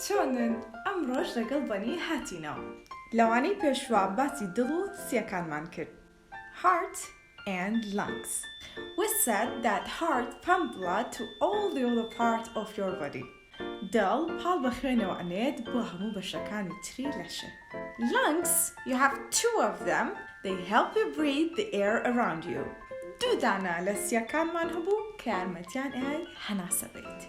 چۆنن ئەمڕۆژ لەگەڵ بەنی هاتینەوە لەوانەی پێشوا باسی دڵ و سیەکانمان کرد. Heart and lungs. We said that heart pump blood to all the other parts of your body. دڵ پاڵ بەخوێنەوە ئەنێت بۆ هەموو بەشەکانی تری لەشە. Lungs, you have two of them. They help you breathe the air around you. دوو دانە لە سیەکانمان هەبوو کە یارمەتیان ئای هەناسە بێت.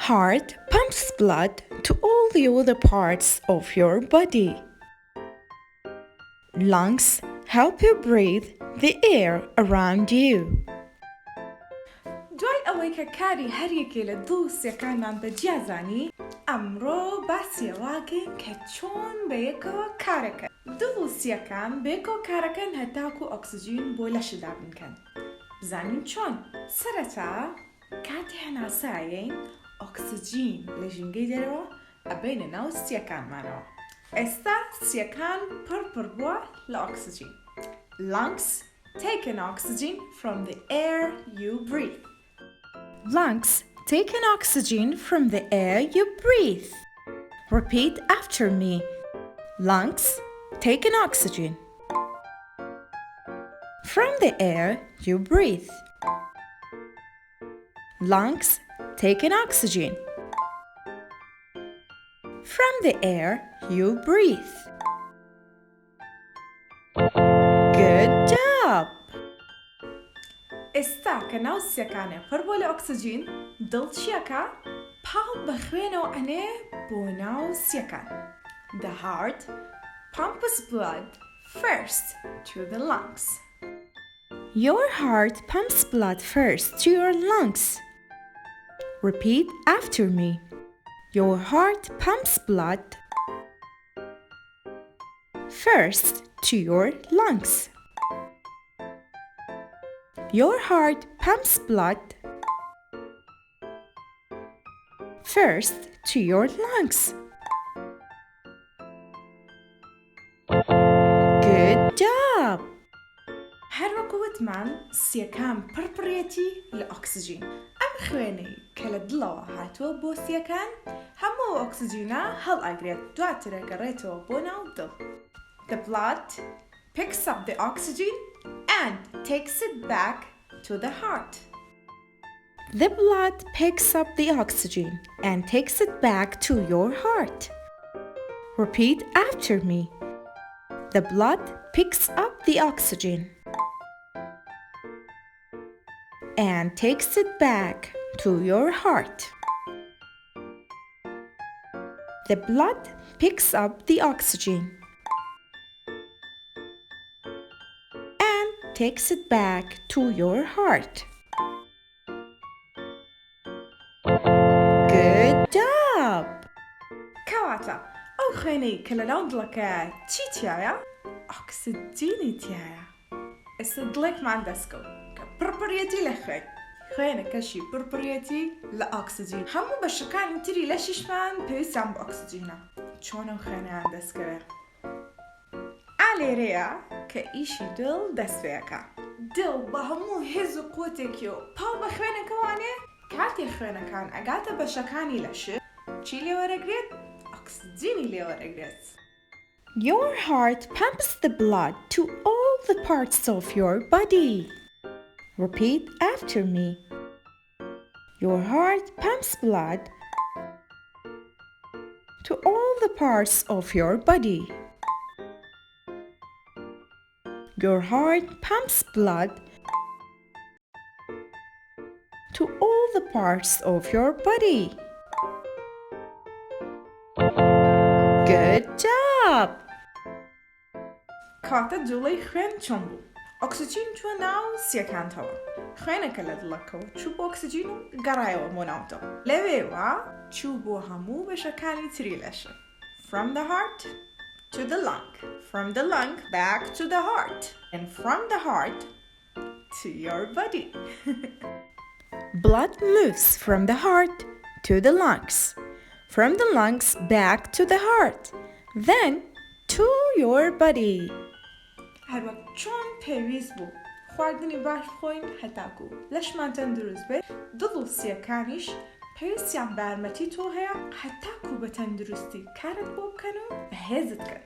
Heart pumps blood to all the other parts of your body. Lungs help you breathe the air around you. دوای ئەوەی کە کاری هەریەکێ لە دڵ و سیەکانمان بەجیازانی، ئەمڕۆ باسیەواکەین کە چۆن بەیەکەوە کارەکەن. دڵ و سیەکان بەیەکەوە کارەکەن هەتاکو ئۆکسجین بۆ لەشدا بنکەن. بزانین چۆن؟ سەرەتا کاتی هەناسایین ئۆکسجین لە ژینگەی دەرەوە ئەبەینە ناو سیەکانمانەوە. ئێستا سیەکان پڕ بووە لە ئۆکسجین. Lungs take in oxygen from the air you breathe. Lungs take in oxygen from the air you breathe. Repeat after me. Lungs take in oxygen from the air you breathe. Lungs take in oxygen from the air you breathe. Good job! ئێستا کە ناو سیەکانە پڕ بۆ لە ئۆکسجین، دڵ چیەکە؟ پاڵ بەخوێنەوە ئەنێ بۆ ناو سیەکان. The heart pumps blood first to the lungs. Your heart pumps blood first to your lungs. Repeat after me. Your heart pumps blood first to your lungs. Your heart pumps blood first to your lungs. Good job! هەر وەکو وتمان سیەکان پڕپڕێتی لە ئۆکسجین. ئەم خوێنەی کە لە دڵەوە هاتووە بۆ سیەکان هەموو ئۆکسجینە هەڵئەگرێت دواتر ئەگەڕێتەوە بۆ ناو دڵ. The blood picks up the oxygen and takes it back to the heart. The blood picks up the oxygen and takes it back to your heart. Repeat after me. The blood picks up the oxygen and takes it back to your heart. The blood picks up the oxygen and takes it back to your heart. Good job! کەواتە ئەو خوێنەی کە لە ناو دڵەکە چی تایە؟ ئۆکسجینی تایە. ئێستا دڵێکمان دەستکەوت کە پڕپڕێتی لە خوێنەکەشی پڕپڕێتی لە ئۆکسجین. هەموو بەشەکانی تری لەشیشمان پێویستیان بە ئۆکسجینە. چۆن ئەو خوێنەیان دەستکەوێت؟ لێرەیە کە ئیشی دڵ دەست پێەکە. دڵ بە هەموو هێز و قوتێکی و پاڵ بە خوێنەکەوانێ کاتێ خوێنەکان ئەگاتە بەشەکانی لەشت چی لێوەرەگرێت؟ ئۆکسجینی لێوەرەگرێت. Your heart pumps the blood to all the parts of your body. Repeat after me. Your heart pumps blood to all the parts of your body. Your heart pumps blood to all the parts of your body. Good job! کاتە جوڵەی خوێن چۆن بوو؟ ئۆکسجین چووە ناو سیەکانتەوە. خوێنەکە لە دڵەکەوە چوو بۆ ئۆکسجین و گەڕایەوە بۆ ناوتەوە. لەوێوە چوو بۆ هەموو بەشەکانی تری لەشە. From the heart to the lung. From the lung back to the heart. And from the heart to your body. Blood moves from the heart to the lungs. From the lungs back to the heart. Then to your body. هەروەک چۆن پێویست بوو خواردنی باش بخۆین هەتاکو لەشمان تەندروست بێت، دڵ و سیەکانیش پێویستیان بە یارمەتی تۆ هەیە هەتاکو بە تەندروستی کارت بۆ بکەن و بەهێزت کرد.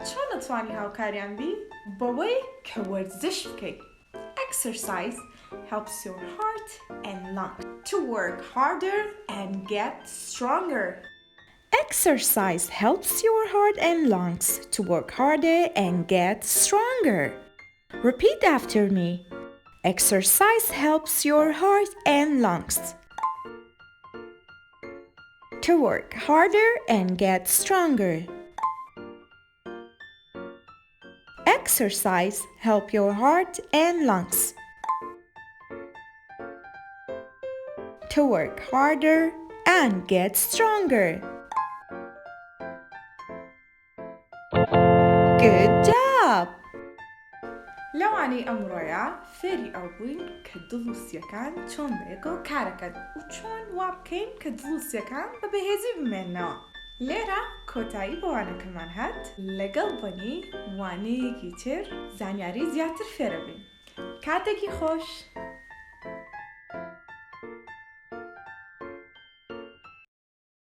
چۆن دەتوانی هاوکاریان بی؟ بەوەی کە وەرزش بکەیت. Exercise helps your heart and lungs to work harder and get stronger. Exercise helps your heart and lungs to work harder and get stronger. Repeat after me. Exercise helps your heart and lungs to work harder and get stronger. Exercise help your heart and lungs to work harder and get stronger. Good job! لەوانی ئەمڕۆیە فێری ئەو بووین کە دڵوسیەکان چۆن بەیەکەوە کارەکەن و چۆن وا بکەین کە دڵوسیەکان بە بەهێزی بمێننەوە. لێرە کۆتایی بۆ وانەکەمان هات لەگەڵ بەنی وانەیەکی تر زانیاری زیاتر فێرە بین. کاتێکی خۆش!